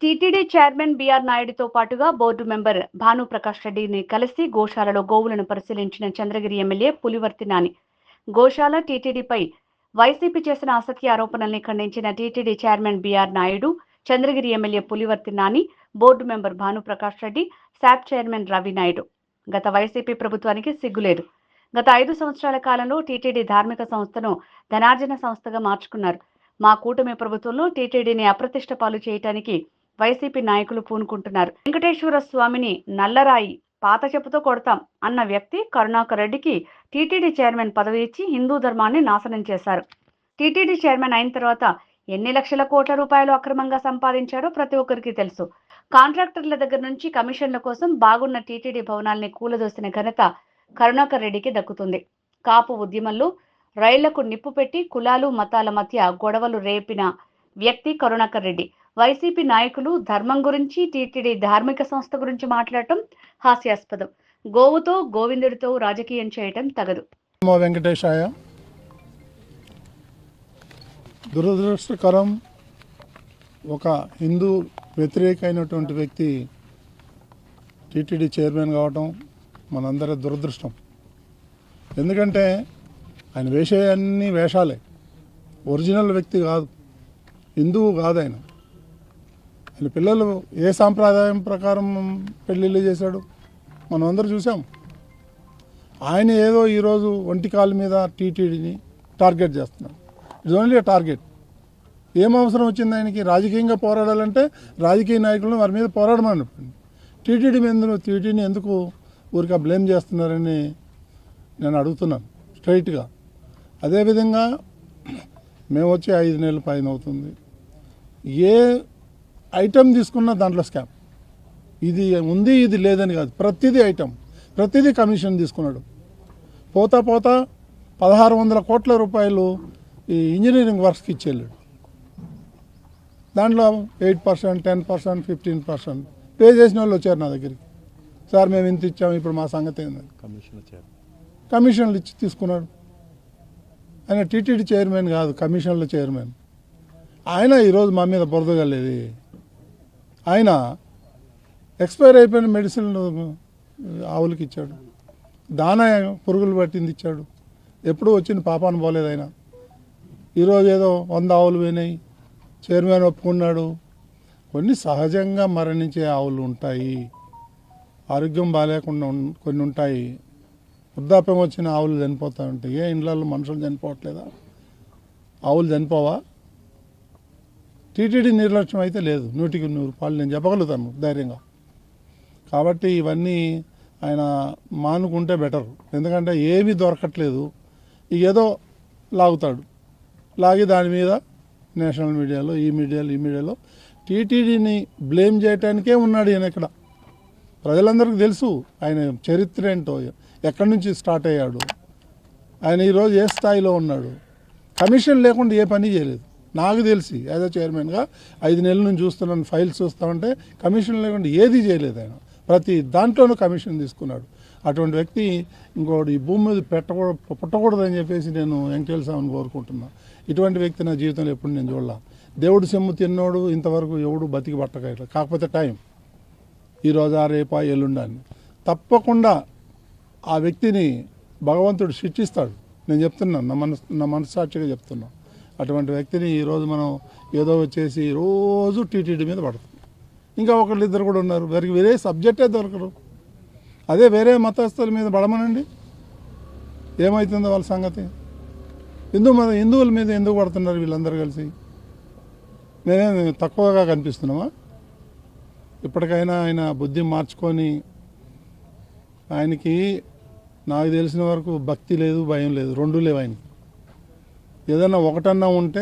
TTD chairman BR నాయుడుతో పాటుగా board member Bhanuprakash రెడ్డిని కలిసి గోశాలలో గోవులను పరిశీలించిన చంద్రగిరి ఎమ్మెల్యే పులివర్తి నాని. గోశాల టీటీడీపై వైసీపీ చేసిన అసత్య ఆరోపణల్ని ఖండించిన TTD chairman BR Naidu, Chandragiri MLA Pulivarthi Nani, board member Bhanuprakash Reddy, SAAP chairman Ravi Naidu. గత వైసీపీ ప్రభుత్వానికి సిగ్గులేదు. గత 5 సంవత్సరాల కాలంలో టీటీడీ ధార్మిక సంస్థను ధనార్జన సంస్థగా మార్చుకున్నారు. మా కూటమి ప్రభుత్వంలో టీటీడీని అప్రతిష్ట పాలు చేయడానికి వైసీపీ నాయకులు పూనుకుంటున్నారు. వెంకటేశ్వర స్వామిని నల్లరాయి పాత చెప్పుతో కొడతాం అన్న వ్యక్తి కరుణాకర్ రెడ్డికి టీటీడీ చైర్మన్ పదవి ఇచ్చి హిందూ ధర్మాన్ని నాశనం చేశారు. టీటీడీ చైర్మన్ అయిన తర్వాత ఎన్ని లక్షల కోట్ల రూపాయలు అక్రమంగా సంపాదించారో ప్రతి ఒక్కరికి తెలుసు. కాంట్రాక్టర్ల దగ్గర నుంచి కమిషన్ల కోసం బాగున్న టీటీడీ భవనాల్ని కూలదోసిన ఘనత కరుణాకర్ రెడ్డికి దక్కుతుంది. కాపు ఉద్యమంలో రైళ్లకు నిప్పు పెట్టి కులాలు మతాల మధ్య గొడవలు రేపిన వ్యక్తి కరుణాకర్ రెడ్డి. వైసీపీ నాయకులు ధర్మం గురించి, టీటీడీ ధార్మిక సంస్థ గురించి మాట్లాడటం హాస్యాస్పదం. గోవుతో గోవిందుడితో రాజకీయం చేయటం తగదు. వెంకటేశాయ. దురదృష్టకరం, ఒక హిందూ వ్యతిరేకమైనటువంటి వ్యక్తి టీటీడీ చైర్మన్ కావటం మనందరి దురదృష్టం. ఎందుకంటే ఆయన వేసే అన్ని వేషాలే, ఒరిజినల్ వ్యక్తి కాదు, హిందువు కాదు. ఆయన పిల్లలు ఏ సాంప్రదాయం ప్రకారం పెళ్ళిళ్ళు చేశాడు మనం అందరూ చూసాం. ఆయన ఏదో ఈరోజు ఒంటి కాలు మీద టీటీడీని టార్గెట్ చేస్తున్నాడు. It's only A target. ఏం అవసరం వచ్చింది ఆయనకి? రాజకీయంగా పోరాడాలంటే రాజకీయ నాయకులను వారి మీద పోరాడమని. టీటీడీని ఎందుకు ఊరికే బ్లేమ్ చేస్తున్నారని నేను అడుగుతున్నాను స్ట్రైట్గా. అదేవిధంగా మేము వచ్చి 5 నెలల పైన అవుతుంది. ఏ ఐటమ్ తీసుకున్నా దాంట్లో స్కామ్. ఇది ఉంది ఇది లేదని కాదు, ప్రతిదీ ఐటమ్, ప్రతిదీ కమిషన్ తీసుకున్నాడు. పోతా 1600 కోట్ల రూపాయలు ఈ ఇంజనీరింగ్ వర్క్స్కి ఇచ్చేళ్ళాడు. దాంట్లో 8%, 10%, 15% పే చేసిన వాళ్ళు వచ్చారు నా దగ్గరికి. సార్ మేము ఇంత ఇచ్చాము, ఇప్పుడు మా సంగతి ఏందని కమిషన్లు ఇచ్చి తీసుకున్నాడు. ఆయన టీటీడీ చైర్మన్ కాదు, కమిషన్ల చైర్మన్. ఆయన ఈరోజు మా మీద బురదగలేదు. ఆయన ఎక్స్పైర్ అయిపోయిన మెడిసిన్ ఆవులకి ఇచ్చాడు, దానా పురుగులు పట్టింది ఇచ్చాడు. ఎప్పుడూ వచ్చిన పాపాన్ని పోలేదు ఆయన. ఈరోజు ఏదో 100 ఆవులు పోయినాయి, చైర్మన్ ఒప్పుకున్నాడు. కొన్ని సహజంగా మరణించే ఆవులు ఉంటాయి, ఆరోగ్యం బాగాలేకుండా కొన్ని ఉంటాయి, వృద్ధాప్యం వచ్చిన ఆవులు చనిపోతూ ఉంటాయి. ఏ ఇండ్లలో మనుషులు చనిపోవట్లేదా? ఆవులు చనిపోవా? టీటీడీ నిర్లక్ష్యం అయితే లేదు, 100కి 100 నేను చెప్పగలుగుతాను ధైర్యంగా. కాబట్టి ఇవన్నీ ఆయన మానుకుంటే బెటర్. ఎందుకంటే ఏమీ దొరకట్లేదు, ఏదో లాగుతాడు. లాగి దాని మీద నేషనల్ మీడియాలో ఈ మీడియాలో టీటీడీని బ్లేమ్ చేయడానికే ఉన్నాడు ఈయన. ఇక్కడ ప్రజలందరికీ తెలుసు ఆయన చరిత్ర ఏంటో, ఎక్కడి నుంచి స్టార్ట్ అయ్యాడు, ఆయన ఈరోజు ఏ స్థాయిలో ఉన్నాడు. కమిషన్ లేకుండా ఏ పని చేయలేదు నాకు తెలిసి. యాజ్ అ చైర్మన్గా 5 నెలల నుంచి చూస్తున్నాను, ఫైల్స్ చూస్తామంటే కమిషన్ లేకుండా ఏది చేయలేదు ఆయన. ప్రతి దాంట్లోనూ కమిషన్ తీసుకున్నాడు. అటువంటి వ్యక్తి ఇంకోటి ఈ భూమి మీద పుట్టకూడదని చెప్పేసి నేను వెంకటేశ్వర స్వామిని కోరుకుంటున్నా. ఇటువంటి వ్యక్తి నా జీవితంలో ఎప్పుడు నేను చూడలా. దేవుడు సొమ్ము తిన్నోడు ఇంతవరకు ఎవడు బతికి పట్టకట్లేదు. కాకపోతే టైం, ఈరోజు రేపా ఎల్లుండని. తప్పకుండా ఆ వ్యక్తిని భగవంతుడు శిక్షిస్తాడు. నేను చెప్తున్నాను, నా మనస్సాక్షిగా చెప్తున్నాను. అటువంటి వ్యక్తిని ఈరోజు మనం ఏదో వచ్చేసి రోజు టీటీడీ మీద పడుతుంది. ఇంకా ఒకళ్ళిద్దరు కూడా ఉన్నారు, వేరే సబ్జెక్టే దొరకరు. అదే వేరే మతస్థుల మీద పడమనండి, ఏమవుతుందో వాళ్ళ సంగతి. హిందువుల మీద ఎందుకు పడుతున్నారు వీళ్ళందరూ కలిసి? మేమేమి తక్కువగా కనిపిస్తున్నామా? ఇప్పటికైనా ఆయన బుద్ధి మార్చుకొని, ఆయనకి నాకు తెలిసిన వరకు భక్తి లేదు, భయం లేదు, రెండూ లేవు ఆయనకి. ఏదైనా ఒకటన్నా ఉంటే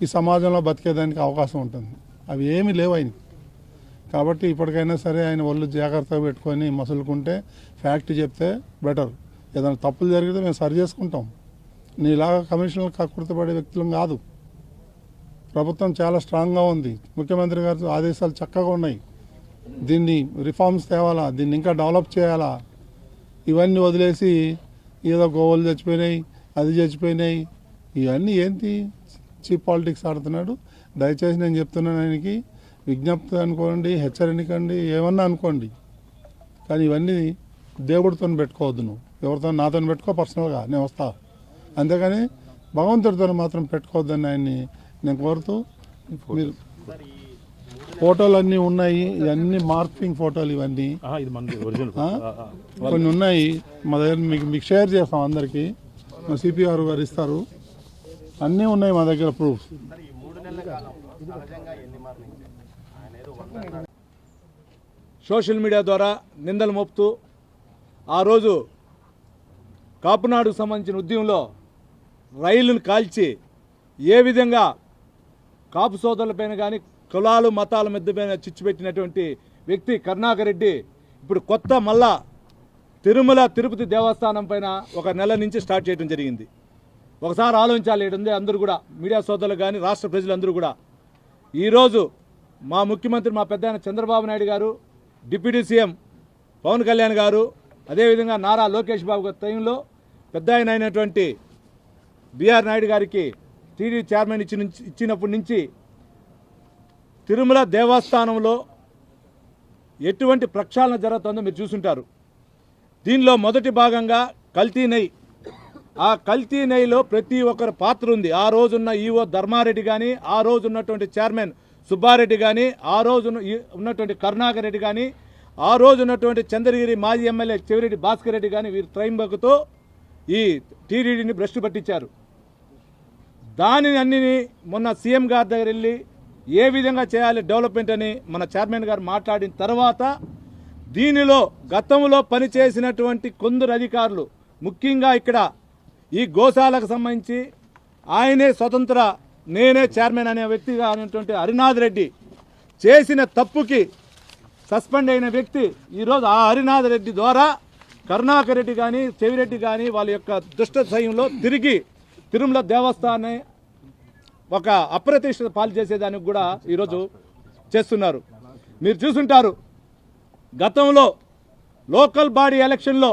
ఈ సమాజంలో బతికేదానికి అవకాశం ఉంటుంది, అవి ఏమీ లేవు ఆయనకి. కాబట్టి ఇప్పటికైనా సరే ఆయన ఒళ్ళు జాగ్రత్తగా పెట్టుకొని మసులుకుంటే, ఫ్యాక్ట్ చెప్తే బెటర్. ఏదైనా తప్పులు జరిగితే మేము సరి చేసుకుంటాం. నీలాగా కమిషన్లు కక్కుర్తిపడే వ్యక్తులం కాదు. ప్రభుత్వం చాలా స్ట్రాంగ్గా ఉంది, ముఖ్యమంత్రి గారి ఆదేశాలు చక్కగా ఉన్నాయి. దీన్ని రిఫార్మ్స్ తేవాలా, దీన్ని ఇంకా డెవలప్ చేయాలా. ఇవన్నీ వదిలేసి ఏదో గోవులు చచ్చిపోయినాయి, అది చచ్చిపోయినాయి, ఇవన్నీ ఏంటి చీప్ పాలిటిక్స్ ఆడుతున్నాడు. దయచేసి నేను చెప్తున్నాను ఆయనకి, విజ్ఞప్తి అనుకోండి, హెచ్చరికండి, ఏమన్నా అనుకోండి, కానీ ఇవన్నీ దేవుడితో పెట్టుకోవద్దు. నువ్వు ఎవరితో నాతో పెట్టుకో, పర్సనల్గా నేను వస్తా, అంతేగాని భగవంతుడితో మాత్రం పెట్టుకోవద్దని ఆయన్ని నేను కోరుతూ, మీరు ఫోటోలు అన్నీ ఉన్నాయి, ఇవన్నీ మార్పింగ్ ఫోటోలు, ఇవన్నీ కొన్ని ఉన్నాయి మా దగ్గర, మీకు షేర్ చేస్తాం అందరికీ, మా సిపిఆర్ గారు ఇస్తారు, అన్నీ ఉన్నాయి మా దగ్గర ప్రూఫ్. సోషల్ మీడియా ద్వారా నిందలు మోపుతూ ఆ రోజు కాపునాడుకు సంబంధించిన ఉద్యమంలో రైలును కాల్చి ఏ విధంగా కాపు సోదరులపైన కానీ కులాలు మతాల మధ్యపైన చిచ్చు పెట్టినటువంటి వ్యక్తి కరుణాకర్ రెడ్డి ఇప్పుడు కొత్త మళ్ళా తిరుమల తిరుపతి దేవస్థానం పైన ఒక నెల నుంచి స్టార్ట్ చేయడం జరిగింది. ఒకసారి ఆలోచించాలి ఉంది అందరూ కూడా, మీడియా సోదరులు కానీ రాష్ట్ర ప్రజలందరూ కూడా. ఈరోజు మా ముఖ్యమంత్రి మా పెద్ద చంద్రబాబు నాయుడు గారు, డిప్యూటీ సీఎం పవన్ కళ్యాణ్ గారు, అదేవిధంగా నారా లోకేష్ బాబు గారి టైంలో పెద్ద అయినటువంటి బిఆర్ నాయుడు గారికి టీడీ చైర్మన్ ఇచ్చినప్పటి నుంచి తిరుమల దేవస్థానంలో ఎటువంటి ప్రక్షాళన జరుగుతుందో మీరు చూసుంటారు. దీనిలో మొదటి భాగంగా కల్తీ నెయ్యి. ఆ కల్తీ నెయ్యిలో ప్రతి ఒక్కరి పాత్ర ఉంది. ఆ రోజున్న ఈఓ ధర్మారెడ్డి కానీ, ఆ రోజు ఉన్నటువంటి చైర్మన్ సుబ్బారెడ్డి కానీ, ఆ రోజు ఉన్నటువంటి కరుణాకర్ రెడ్డి కానీ, ఆ రోజు ఉన్నటువంటి చంద్రగిరి మాజీ ఎమ్మెల్యే చెవిరెడ్డి భాస్కర్ రెడ్డి కానీ, వీరి త్రైంబకుతో ఈ టీడీడీని భ్రష్టు పట్టించారు. దానిని అన్నిని మొన్న సీఎం గారి దగ్గర వెళ్ళి ఏ విధంగా చేయాలి డెవలప్మెంట్ అని మన చైర్మన్ గారు మాట్లాడిన తర్వాత దీనిలో గతంలో పనిచేసినటువంటి కొందరు అధికారులు, ముఖ్యంగా ఇక్కడ ఈ గోశాలకు సంబంధించి ఆయనే స్వతంత్ర నేనే చైర్మన్ అనే వ్యక్తిగా అనేటువంటి హరినాథ్ రెడ్డి చేసిన తప్పుకి సస్పెండ్ అయిన వ్యక్తి ఈరోజు ఆ హరినాథ్ రెడ్డి ద్వారా కరుణాకర్ రెడ్డి కానీ చెవిరెడ్డి కానీ వాళ్ళ యొక్క దుష్ట సయంలో తిరిగి తిరుమల దేవస్థానాన్ని ఒక అప్రతిష్ఠిత పాలు చేసేదానికి కూడా ఈరోజు చేస్తున్నారు. మీరు చూసుంటారు గతంలో లోకల్ బాడీ ఎలక్షన్లో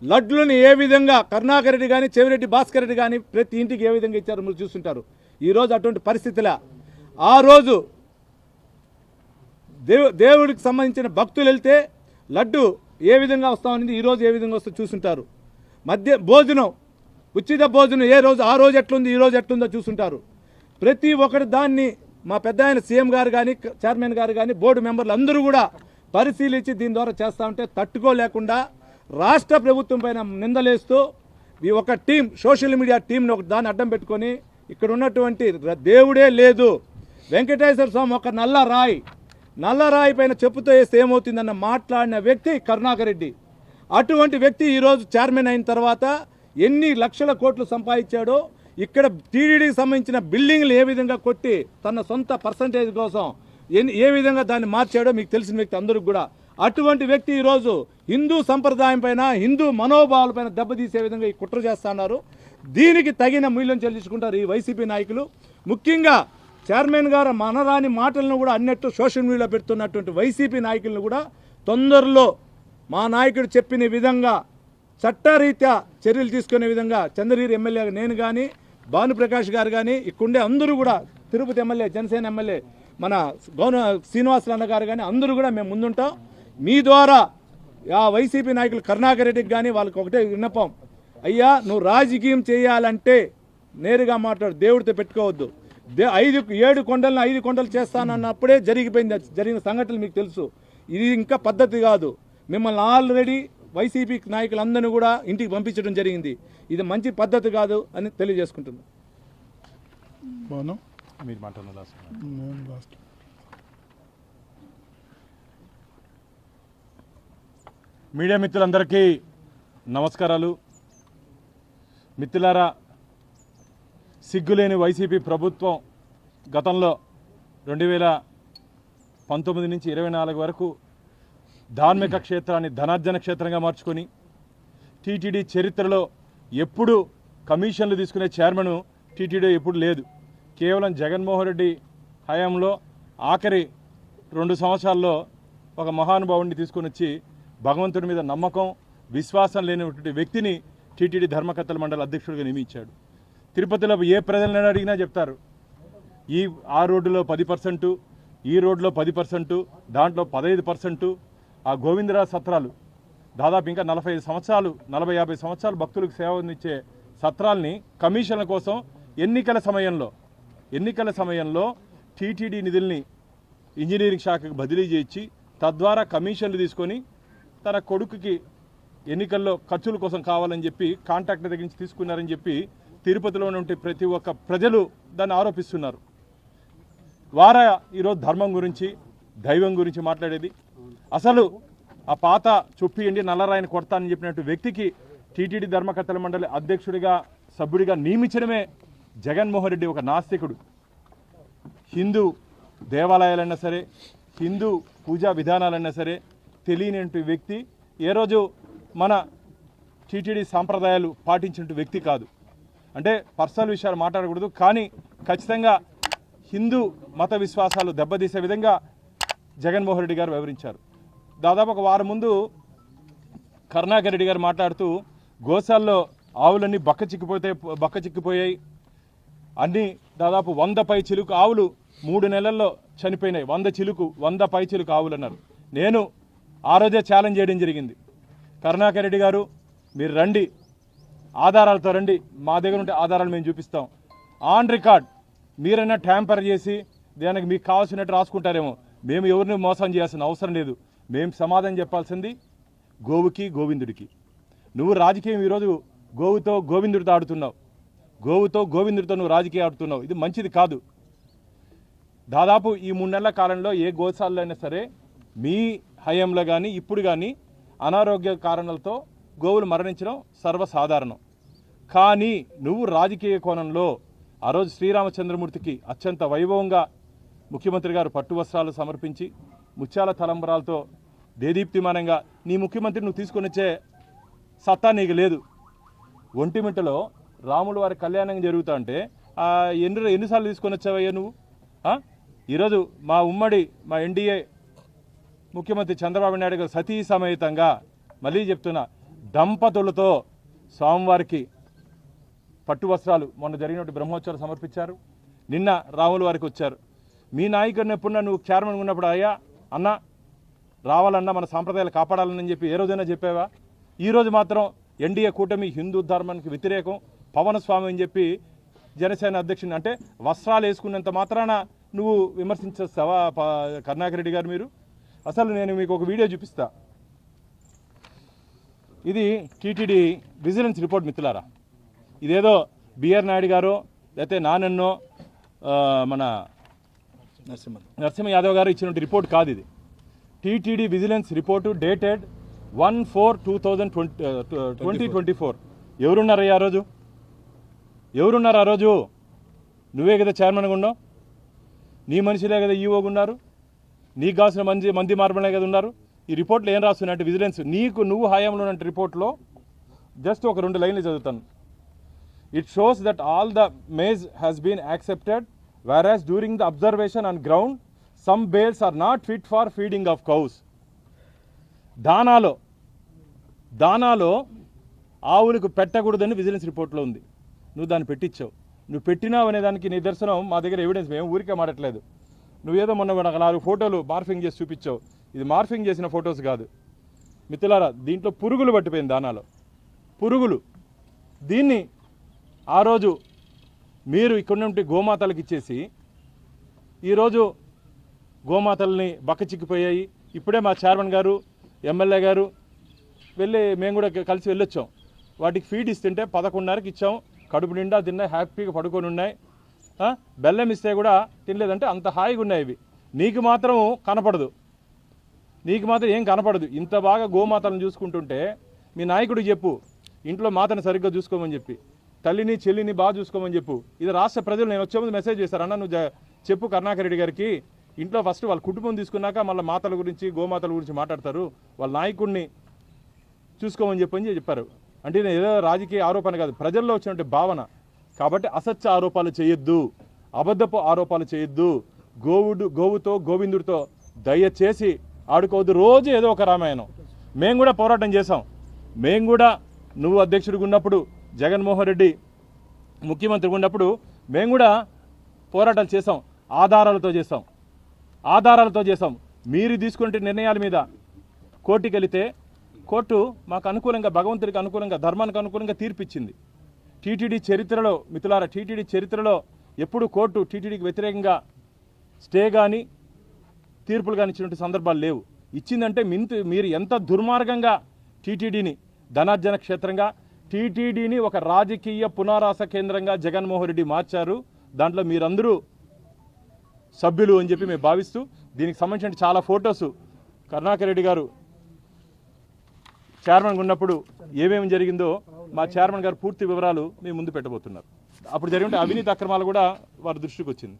లడ్లను ఏ విధంగా కరుణాకర్ రెడ్డి కానీ చెవిరెడ్డి భాస్కర్ రెడ్డి కానీ ప్రతి ఇంటికి ఏ విధంగా ఇచ్చారో మీరు చూస్తుంటారు. ఈరోజు అటువంటి పరిస్థితిలా ఆ రోజు దేవుడికి సంబంధించిన భక్తులు వెళ్తే లడ్డు ఏ విధంగా వస్తామనేది ఈరోజు ఏ విధంగా వస్తుందో చూస్తుంటారు. భోజనం, ఉచిత భోజనం ఏ రోజు ఆ రోజు ఎట్లుంది ఈ రోజు ఎట్లుందో చూస్తుంటారు. ప్రతి ఒక్కటి దాన్ని మా పెద్ద ఆయన సీఎం గారు కానీ చైర్మన్ గారు కానీ బోర్డు మెంబర్లు అందరూ కూడా పరిశీలించి దీని ద్వారా చేస్తూ ఉంటే తట్టుకోలేకుండా రాష్ట్ర ప్రభుత్వం పైన నిందలేస్తూ ఈ ఒక టీం సోషల్ మీడియా టీంని ఒక దాన్ని అడ్డం పెట్టుకొని ఇక్కడ ఉన్నటువంటి దేవుడే లేదు, వెంకటేశ్వర స్వామి ఒక నల్ల రాయి పైన చెప్పుతో వేస్తే ఏమవుతుందన్న మాట్లాడిన వ్యక్తి కరుణాకర్ రెడ్డి. అటువంటి వ్యక్తి ఈరోజు చైర్మన్ అయిన తర్వాత ఎన్ని లక్షల కోట్లు సంపాదించాడో, ఇక్కడ టీడీడీకి సంబంధించిన బిల్డింగ్లు ఏ విధంగా కొట్టి తన సొంత పర్సంటేజ్ కోసం ఏ విధంగా దాన్ని మార్చాడో మీకు తెలిసిన వ్యక్తి అందరికి కూడా. అటువంటి వ్యక్తి ఈరోజు హిందూ సంప్రదాయం పైన హిందూ మనోభావాలపైన దెబ్బతీసే విధంగా ఈ కుట్ర చేస్తున్నారు. దీనికి తగిన మూల్యం చెల్లించుకుంటారు ఈ వైసీపీ నాయకులు. ముఖ్యంగా చైర్మన్ గారు మనరాని మాటలను కూడా అన్నట్టు సోషల్ మీడియాలో పెడుతున్నటువంటి వైసీపీ నాయకులను కూడా తొందరలో మా నాయకుడు చెప్పిన విధంగా చట్టరీత్యా చర్యలు తీసుకునే విధంగా చంద్రగిరి ఎమ్మెల్యే నేను కానీ భానుప్రకాష్ గారు కానీ ఇక్కడుండే అందరూ కూడా తిరుపతి ఎమ్మెల్యే జనసేన ఎమ్మెల్యే మన శ్రీనివాసులు అన్న గారు కానీ అందరూ కూడా మేము ముందుంటాం. మీ ద్వారా ఆ వైసీపీ నాయకులు కరుణాకర్ రెడ్డికి కానీ వాళ్ళకి ఒకటే విన్నపం, అయ్యా నువ్వు రాజకీయం చేయాలంటే నేరుగా మాట్లాడు, దేవుడితో పెట్టుకోవద్దు. 7 కొండలను 5 కొండలు చేస్తానన్నప్పుడే జరిగిన సంఘటనలు మీకు తెలుసు. ఇది ఇంకా పద్ధతి కాదు. మిమ్మల్ని ఆల్రెడీ వైసీపీ నాయకులందరినీ కూడా ఇంటికి పంపించడం జరిగింది. ఇది మంచి పద్ధతి కాదు అని తెలియజేసుకుంటున్నాను. మీడియా మిత్రులందరికీ నమస్కారాలు. మిత్రులారా, సిగ్గులేని వైసీపీ ప్రభుత్వం గతంలో 2019 నుంచి 24 వరకు ధార్మిక క్షేత్రాన్ని ధనార్జన క్షేత్రంగా మార్చుకొని టీటీడీ చరిత్రలో ఎప్పుడు కమిషన్లు తీసుకునే చైర్మన్ టీటీడీ ఎప్పుడు లేదు. కేవలం జగన్మోహన్ రెడ్డి హయాంలో ఆఖరి 2 సంవత్సరాల్లో ఒక మహానుభావుడిని తీసుకొని వచ్చి భగవంతుడి మీద నమ్మకం విశ్వాసం లేనటువంటి వ్యక్తిని టీటీడీ ధర్మకర్తల మండలి అధ్యక్షుడిగా నియమించాడు. తిరుపతిలో ఏ ప్రజలను అడిగినా చెప్తారు, ఆ రోడ్డులో 10%, ఈ రోడ్లో 10%, దాంట్లో 15%. ఆ గోవిందరాజు సత్రాలు దాదాపు ఇంకా 45 సంవత్సరాలు 40-50 సంవత్సరాలు భక్తులకు సేవ అందించే సత్రాల్ని కమిషన్ల కోసం ఎన్నికల సమయంలో టీటీడీ నిధుల్ని ఇంజనీరింగ్ శాఖకు బదిలీ చేయించి తద్వారా కమిషన్లు తీసుకొని తన కొడుకుకి ఎన్నికల్లో ఖర్చుల కోసం కావాలని చెప్పి కాంట్రాక్టర్ దగ్గర నుంచి తీసుకున్నారని చెప్పి తిరుపతిలో ఉంటే ప్రతి ఒక్క ప్రజలు దాన్ని ఆరోపిస్తున్నారు. వారా ఈరోజు ధర్మం గురించి దైవం గురించి మాట్లాడేది. అసలు ఆ పాత చొప్పియండి నల్లరాయిని కొడతానని చెప్పినట్టు వ్యక్తికి టీటీడీ ధర్మకర్తల మండలి అధ్యక్షుడిగా సభ్యుడిగా నియమించడమే జగన్మోహన్ రెడ్డి ఒక నాస్తికుడు. హిందూ దేవాలయాలైనా సరే, హిందూ పూజా విధానాలైనా సరే తెలియని వ్యక్తి, ఏ రోజు మన టీటీడీ సాంప్రదాయాలు పాటించిన వ్యక్తి కాదు. అంటే పర్సనల్ విషయాలు మాట్లాడకూడదు, కానీ ఖచ్చితంగా హిందూ మత విశ్వాసాలు దెబ్బతీసే విధంగా జగన్మోహన్ రెడ్డి గారు వివరించారు. దాదాపు ఒక వారం ముందు కరుణాకర్ రెడ్డి గారు మాట్లాడుతూ గోశాల్లో ఆవులన్నీ బక్క చిక్కిపోయాయి, అన్నీ దాదాపు 100 పై చిలుకు ఆవులు 3 నెలల్లో చనిపోయినాయి. 100 పై చిలుకు ఆవులు అన్నారు. నేను ఆ రోజే ఛాలెంజ్ చేయడం జరిగింది, కరుణాకర్ రెడ్డి గారు మీరు రండి, ఆధారాలతో రండి, మా దగ్గర ఉంటే ఆధారాలు మేము చూపిస్తాం. ఆన్ రికార్డ్ మీరైనా ట్యాంపర్ చేసి దానికి మీకు కావాల్సినట్టు రాసుకుంటారేమో, మేము ఎవరిని మోసం చేయాల్సిన అవసరం లేదు. మేము సమాధానం చెప్పాల్సింది గోవుకి గోవిందుడికి. నువ్వు రాజకీయం ఈరోజు గోవుతో గోవిందుడితో ఆడుతున్నావు, గోవుతో గోవిందుడితో నువ్వు రాజకీయం ఆడుతున్నావు. ఇది మంచిది కాదు. దాదాపు ఈ 3 నెలల కాలంలో ఏ గోశాలలో అయినా సరే మీ హయాంలో కానీ ఇప్పుడు కానీ అనారోగ్య కారణాలతో గోవులు మరణించడం సర్వసాధారణం. కానీ నువ్వు రాజకీయ కోణంలో ఆ రోజు శ్రీరామచంద్రమూర్తికి అత్యంత వైభవంగా ముఖ్యమంత్రి గారు పట్టు వస్త్రాలు సమర్పించి ముత్యాల తలంబరాలతో దేదీప్తిమానంగా నీ ముఖ్యమంత్రి నువ్వు తీసుకొని వచ్చే సత్తా నీకు లేదు. ఒంటిమిట్టలో రాముల వారి కళ్యాణం జరుగుతా అంటే ఎన్నిసార్లు తీసుకొని వచ్చావయ్యా నువ్వు? ఈరోజు మా ఎన్డీఏ ముఖ్యమంత్రి చంద్రబాబు నాయుడు గారు సతీ సమేతంగా మళ్ళీ చెప్తున్నా దంపతులతో స్వామివారికి పట్టు వస్త్రాలు మొన్న జరిగినట్టు బ్రహ్మోత్సవాలు సమర్పించారు. నిన్న రాముల వారికి వచ్చారు. మీ నాయకుడిని ఎప్పుడన్నా నువ్వు చైర్మన్ ఉన్నప్పుడు అయ్యా అన్న రావాలన్నా మన సాంప్రదాయాలు కాపాడాలని చెప్పి ఏ రోజైనా చెప్పావా? ఈరోజు మాత్రం ఎన్డీఏ కూటమి హిందూ ధర్మానికి వ్యతిరేకం, పవన స్వామి అని చెప్పి జనసేన అధ్యక్షుని అంటే వస్త్రాలు వేసుకున్నంత మాత్రాన నువ్వు విమర్శించేస్తావా కరుణాకర్ రెడ్డి గారు? మీరు అసలు నేను మీకు ఒక వీడియో చూపిస్తా. ఇది టీటీడీ విజిలెన్స్ రిపోర్ట్ మిత్రులారా. ఇదేదో బిఆర్ నాయుడు గారు లేకపోతే నానన్నో మన నరసింహ యాదవ్ గారు ఇచ్చిన రిపోర్ట్ కాదు. ఇది టీటీడీ విజిలెన్స్ రిపోర్టు డేటెడ్ 1/4/2024. ఎవరున్నారయ్యా ఆ రోజు? ఎవరున్నారు ఆ రోజు? నువ్వే కదా చైర్మన్గా ఉన్నావు, నీ మనిషిలే కదా ఈవోగా ఉన్నారు, నీకు కావాల్సిన మంది మార్బలే కదా ఉన్నారు. ఈ రిపోర్ట్లో ఏం రాస్తున్నట్టు విజిలెన్స్ నువ్వు హయాంలో ఉన్న రిపోర్ట్లో జస్ట్ ఒక 2 లైన్లు చదువుతాను. It shows that all the maize has been accepted, whereas during the observation on ground, some bales are not fit for feeding of cows. దానాలో ఆవులకు పెట్టకూడదని విజిలెన్స్ రిపోర్ట్లో ఉంది. నువ్వు దాన్ని పెట్టించావు. నువ్వు పెట్టినావు అనే దానికి నిదర్శనం మా దగ్గర ఎవిడెన్స్, మేము ఊరికే మాడట్లేదు. నువ్వేదో మొన్న 4 ఫోటోలు మార్ఫింగ్ చేసి చూపించావు. ఇది మార్ఫింగ్ చేసిన ఫొటోస్ కాదు మిత్రులారా. దీంట్లో పురుగులు పట్టిపోయింది, దానాలో పురుగులు. దీన్ని ఆ రోజు మీరు ఇక్కడ నుండి గోమాతలకు ఇచ్చేసి ఈరోజు గోమాతల్ని బక్కచిక్కిపోయాయి. ఇప్పుడే మా చైర్మన్ గారు ఎమ్మెల్యే గారు మేము కూడా కలిసి వెళ్ళొచ్చాం. వాటికి ఫీడ్ ఇస్తుంటే 11:30కి ఇచ్చాం. కడుపు నిండా తిన్నాయి, హ్యాపీగా పడుకొని ఉన్నాయి. బెల్లం ఇస్తే కూడా తినలేదంటే అంత హాయిగా ఉన్నాయి ఇవి. నీకు మాత్రం కనపడదు, నీకు మాత్రం ఏం కనపడదు. ఇంత బాగా గోమాతలను చూసుకుంటుంటే మీ నాయకుడికి చెప్పు ఇంట్లో మాతను సరిగ్గా చూసుకోమని చెప్పి, తల్లిని చెల్లిని బాగా చూసుకోమని చెప్పు. ఇది రాష్ట్ర ప్రజలు నేను వచ్చే ముందు మెసేజ్ చేశారు, అన్న నువ్వు చెప్పు కరుణాకర్ రెడ్డి గారికి, ఇంట్లో ఫస్ట్ వాళ్ళ కుటుంబం తీసుకున్నాక మళ్ళీ మాతల గురించి గోమాతల గురించి మాట్లాడతారు, వాళ్ళ నాయకుడిని చూసుకోమని చెప్పారు. అంటే ఏదో రాజకీయ ఆరోపణ కాదు, ప్రజల్లో వచ్చినట్టు భావన. కాబట్టి అసత్య ఆరోపాలు చేయొద్దు, అబద్ధపు ఆరోపాలు చేయొద్దు. గోవుతో గోవిందుడితో దయచేసి ఆడుకోవద్దు. రోజు ఏదో ఒక రామాయణం. మేము కూడా పోరాటం చేసాం. మేము కూడా నువ్వు అధ్యక్షుడిగా ఉన్నప్పుడు, జగన్మోహన్ రెడ్డి ముఖ్యమంత్రిగా ఉన్నప్పుడు మేము కూడా పోరాటాలు చేసాం, ఆధారాలతో చేసాం. ఆధారాలతో చేసాం. మీరు తీసుకునే నిర్ణయాల మీద కోర్టుకి వెళితే కోర్టు మాకు అనుకూలంగా, భగవంతుడికి అనుకూలంగా, ధర్మానికి అనుకూలంగా తీర్పిచ్చింది. టీటీడీ చరిత్రలో మిత్రులారా, టీటీడీ చరిత్రలో ఎప్పుడు కోర్టు టీటీడీకి వ్యతిరేకంగా స్టే కానీ తీర్పులు కానీ ఇచ్చినటువంటి సందర్భాలు లేవు. ఇచ్చిందంటే మీరు ఎంత దుర్మార్గంగా టీటీడీని ధనార్జన క్షేత్రంగా, టీటీడీని ఒక రాజకీయ పునరాస కేంద్రంగా జగన్మోహన్ రెడ్డి మార్చారు. దాంట్లో మీరందరూ సభ్యులు అని చెప్పి మేము భావిస్తూ, దీనికి సంబంధించిన చాలా ఫొటోస్ కరుణాకర్ రెడ్డి గారు చైర్మన్గా ఉన్నప్పుడు ఏమేమి జరిగిందో మా చైర్మన్ గారు పూర్తి వివరాలు మీ ముందు పెట్టబోతున్నారు. అప్పుడు జరిగిన అవినీతి అక్రమాలు కూడా వారి దృష్టికి వచ్చింది.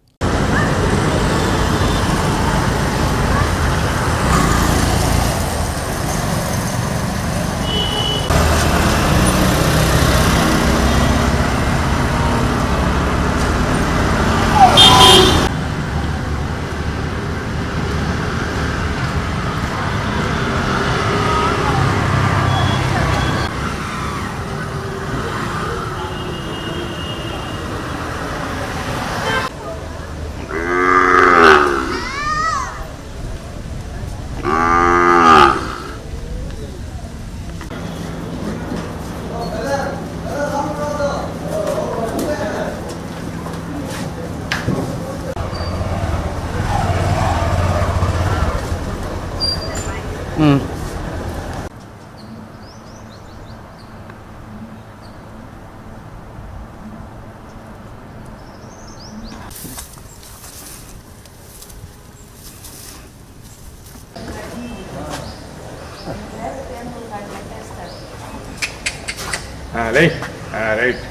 రైట్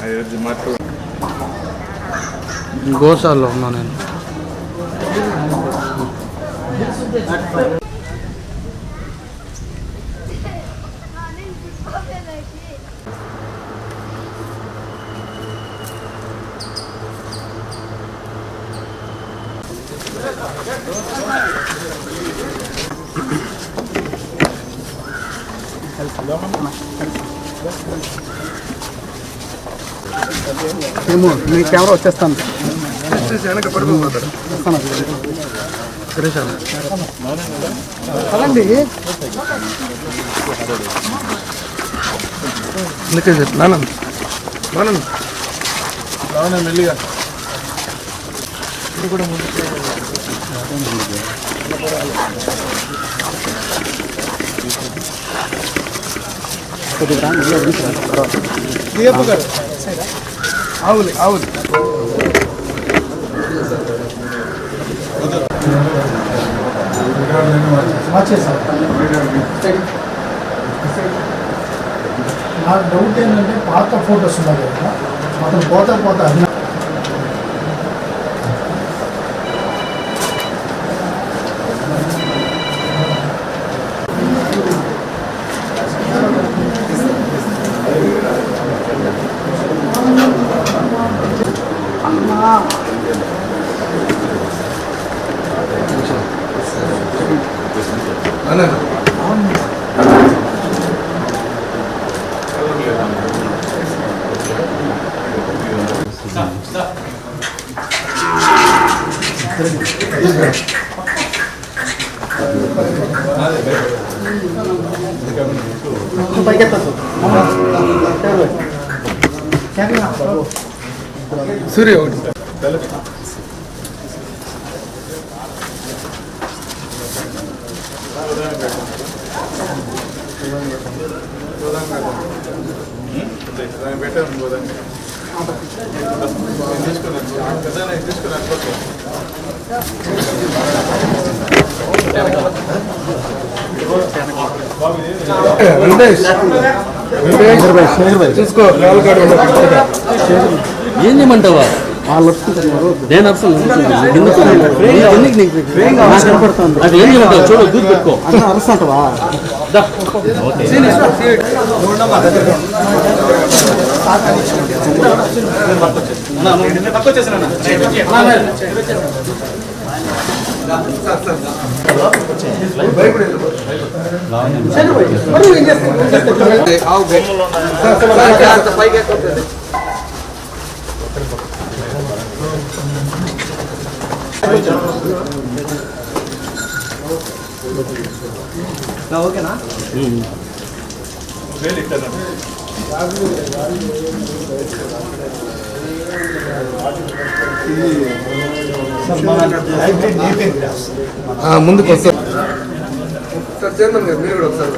అది మాత్రం గోశాలలో ఉన్నా నేను. మీ కెమెరా వచ్చేస్తాను. అలాండి అందుకే నాన్న మెల్లిగా ఆవులి నాకు డౌట్ ఏంటంటే పాత ఫొటోస్ ఉన్నాయి కదా, అతను పోతా సూర్య చూసుకో ఏం చేయమంటావా? నేను అసలు నాకు ఏం చేయమంటావు? చూడు, దూరం పెట్టుకో. అరుస్తుంటావా? పైకి ఓకేనా? ముందుకు వస్తారు సార్. చైర్మన్ గారు మీరు కూడా ఒకసారి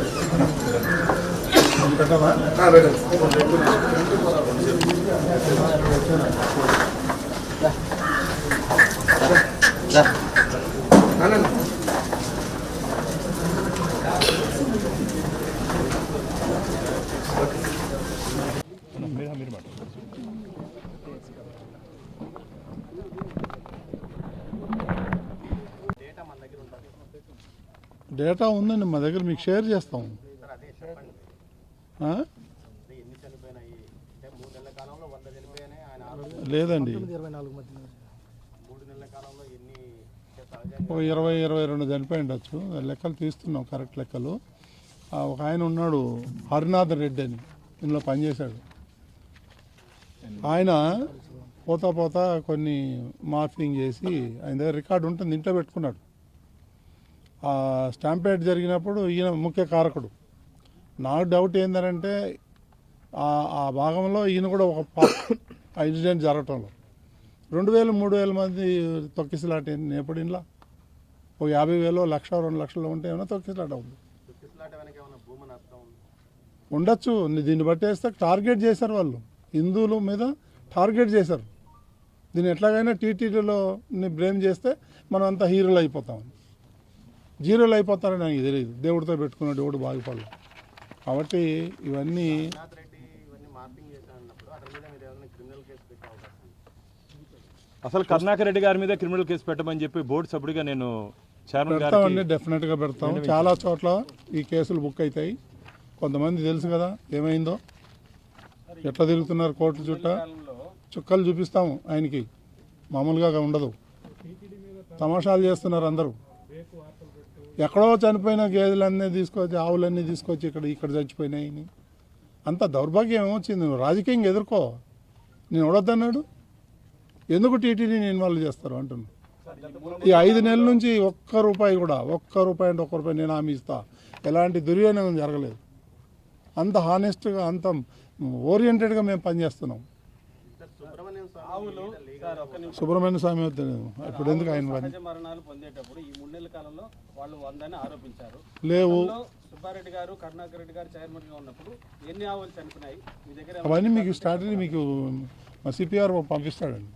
డేటా ఉందండి మా దగ్గర, మీకు షేర్ చేస్తాం. లేదండి, ఒక 20-22 చనిపోయి ఉండొచ్చు. లెక్కలు తీస్తున్నాం, కరెక్ట్ లెక్కలు. ఒక ఆయన ఉన్నాడు హరినాథ్ రెడ్డి అని, ఇందులో పనిచేశాడు. ఆయన పోతా పోతా కొన్ని మార్ఫింగ్ చేసి ఆయన దగ్గర రికార్డు ఉంటుంది, ఇంట్లో పెట్టుకున్నాడు. ఆ స్టాంపేడ్ జరిగినప్పుడు ఈయన ముఖ్య కారకుడు. నాకు డౌట్ ఏంటంటే ఆ భాగంలో ఈయన కూడా ఒక ఇన్సిడెంట్ జరగటంలో 2000-3000 మంది తొక్కిసలాట ఎప్పుడు ఇంట్లో ఒక 50,000, 1,00,000, 2 లక్షలు ఉంటే ఏమైనా తొక్కిసలాట ఉంది ఉండొచ్చు. దీన్ని బట్టి వేస్తే టార్గెట్ చేశారు వాళ్ళు, హిందువుల మీద టార్గెట్ చేశారు. దీన్ని ఎట్లాగైనా టీటీడీలో బ్లేమ్ చేస్తే మనం అంతా హీరోలు అయిపోతాం. జీరోలు అయిపోతారని నాకు తెలియదు. దేవుడితో పెట్టుకున్న దేవుడు బాగుపడలేదు. కాబట్టి ఇవన్నీ అసలు కరుణాకర్ రెడ్డి గారి మీద క్రిమినల్ కేసు పెట్టమని చెప్పి బోర్డు సభ్యుడిగా నేను పెడతామండి, డెఫినెట్గా పెడతాం. చాలా చోట్ల ఈ కేసులు బుక్ అవుతాయి. కొంతమంది తెలుసు కదా ఏమైందో, ఎట్లా తిరుగుతున్నారు కోర్టు చుట్టూ. చుక్కలు చూపిస్తాము ఆయనకి, మామూలుగా ఉండదు. తమాషాలు చేస్తున్నారు అందరూ. ఎక్కడో చనిపోయిన గేదెలన్నీ తీసుకొచ్చి, ఆవులన్నీ తీసుకొచ్చి ఇక్కడ చచ్చిపోయినాయి. అంత దౌర్భాగ్యం ఏమొచ్చింది? నువ్వు రాజకీయంగా ఎదుర్కో. నేను ఎవడొద్దన్నాడు? ఎందుకు టీటీడీని ఇన్వాల్వ్ చేస్తారు అంటున్నాను. ఈ 5 నెలల నుంచి ఒక్క రూపాయి నేను హామీ ఇస్తా, ఎలాంటి దుర్వినియోగం జరగలేదు. అంత హానెస్ట్గా, అంత ఓరియంటెడ్గా మేము పనిచేస్తున్నాం. సుబ్రహ్మణ్య స్వామి ఇప్పుడు ఎందుకు ఆయన మరణాలు పొందేటప్పుడు ఈ 3 నెలల కాలంలో వాళ్ళు 100 అని ఆరోపించారు. లేవు. సుబ్బారెడ్డి గారు, కరుణాకర్ రెడ్డి గారు చైర్మన్ గా ఉన్నప్పుడు ఎన్ని ఆవులు చనిపోయినాయి మీ దగ్గర? అవన్నీ మీకు స్ట్రాటజీ మీకు మా సిపిఆర్ పంపిస్తాడండి.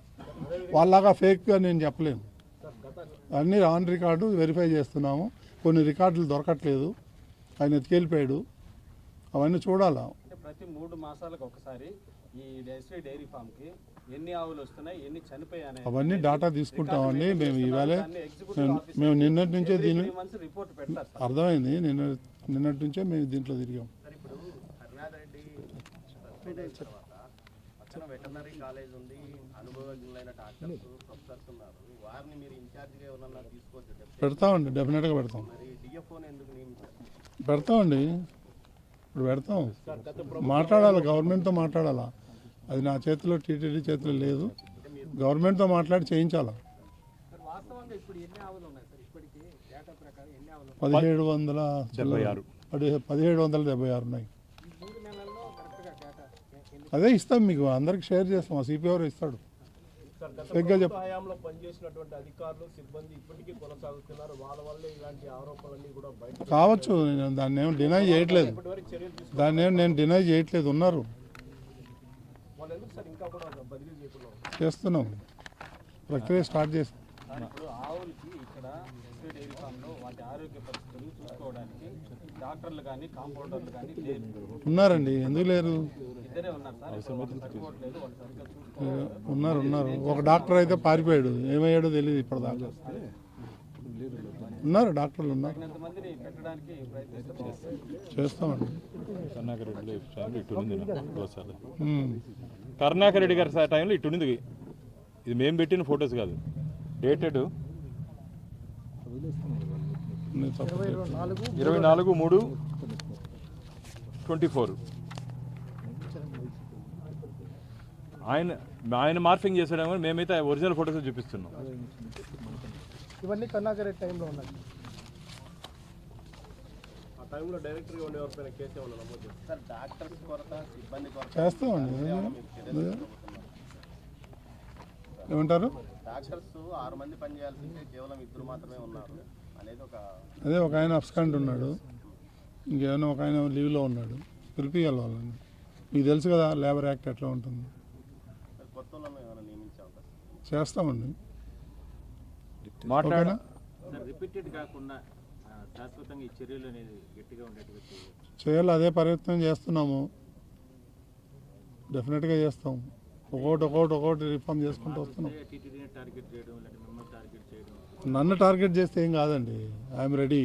వాళ్ళలాగా ఫేక్గా నేను చెప్పలేను. అన్నీ ఆన్ రికార్డు వెరిఫై చేస్తున్నాము. కొన్ని రికార్డులు దొరకట్లేదు, ఆయన ఎత్తుకెళ్ళిపోయాడు. అవన్నీ చూడాలా. ప్రతి 3 మాసాలకు ఒకసారి ఈ ఎస్వీ డైరీ ఫామ్ కి ఎన్ని ఆవులు వస్తున్నాయి, ఎన్ని చనిపోయాయి, అవన్నీ డాటా తీసుకుంటామండి. మేము ఇవాళ మేము నిన్నటి నుంచే దీన్ని రిపోర్ట్ పెడతారు. అర్థమైంది. నిన్నటి నుంచే మేము దీంట్లో తిరిగాం. వెటర్నరీ కాలేజ్ ఉంది, అనుభవజ్ఞులైన డాక్టర్స్, ప్రొఫెసర్స్ ఉన్నారు. వారిని మీరు ఇన్ఛార్జ్గా ఎవరన్నా తీసుకోవచ్చు? పెడతామండి, డెఫినెట్గా పెడతాం. పెడతామండి, ఇప్పుడు పెడతాం. మాట్లాడాలి, గవర్నమెంట్తో మాట్లాడాలా. అది నా చేతిలో, టీటీడీ చేతిలో లేదు. గవర్నమెంట్తో మాట్లాడి చేయించాలా. 1776 ఉన్నాయి. అదే ఇస్తాం మీకు, అందరికి షేర్ చేస్తాం. సిపిఆర్ ఇస్తాడు. కావచ్చు, దాన్ని ఏం డినై చేయట్లేదు. నేను డినై చేయట్లేదు. ఉన్నారు, చేస్తున్నాం. ప్రక్రియ స్టార్ట్ చేస్తాం. ఉన్నారండి, ఎందుకు లేరు? ఉన్నారు. ఒక డాక్టర్ అయితే పారిపోయాడు, ఏమయ్యాడో తెలియదు ఇప్పటిదాకా. ఉన్నారు, డాక్టర్లు ఉన్నారు. చేస్తామండి. కరుణాకర్ రెడ్డి గారి టైంలో ఇటు ఉంది. ఇది మేము పెట్టిన ఫొటోస్ కాదు, డేటెడ్ 24/3/24. ఆయన మార్ఫింగ్ చేసాడేమో, మేమైతే ఒరిజినల్ ఫొటోస్ చూపిస్తున్నాం. ఇవన్నీ కరుణాకర్ రెడ్డి టైంలో ఉన్నాయి. ఆ టైంలో డైరెక్టర్గా ఉండేవారిపైన కేసు ఏమన్నా నమోదు చేస్తారు? సార్ డాక్టర్స్ కొరత, సిబ్బంది కొరత చేస్తామండి. ఏమంటారు? డాక్టర్స్ 6 మంది పనిచేయాల్సింటే కేవలం 2 మాత్రమే ఉన్నారు అనేది అదే ఒక ఆయన అబ్స్కాంట్ ఉన్నాడు, ఇంకేమైనా ఒక ఆయన లీవ్లో ఉన్నాడు. పిలిపియాలి వాళ్ళని. మీకు తెలుసు కదా లేబర్ యాక్ట్ ఎట్లా ఉంటుంది. కొత్త వాళ్ళని ఏమైనా నియమించే అవకాశం చేస్తామండి. మాట్లాడ రిపీటెడ్ కాకుండా శాశ్వతంగా ఈ చర్యలు అనేది గట్టిగా ఉండేట్టుగా చేయాలి. అదే ప్రయత్నం చేస్తున్నాము. డెఫినెట్గా చేస్తాం. ఒక్కొక్కటి రిఫార్మ్ చేసుకుంటూ వస్తున్నాం. టీటీడీని టార్గెట్ చేయడం, లేకపోతే మిమ్మల్ని టార్గెట్ చేయడం, నన్ను టార్గెట్ చేస్తే ఏం కాదండి. I'm ready.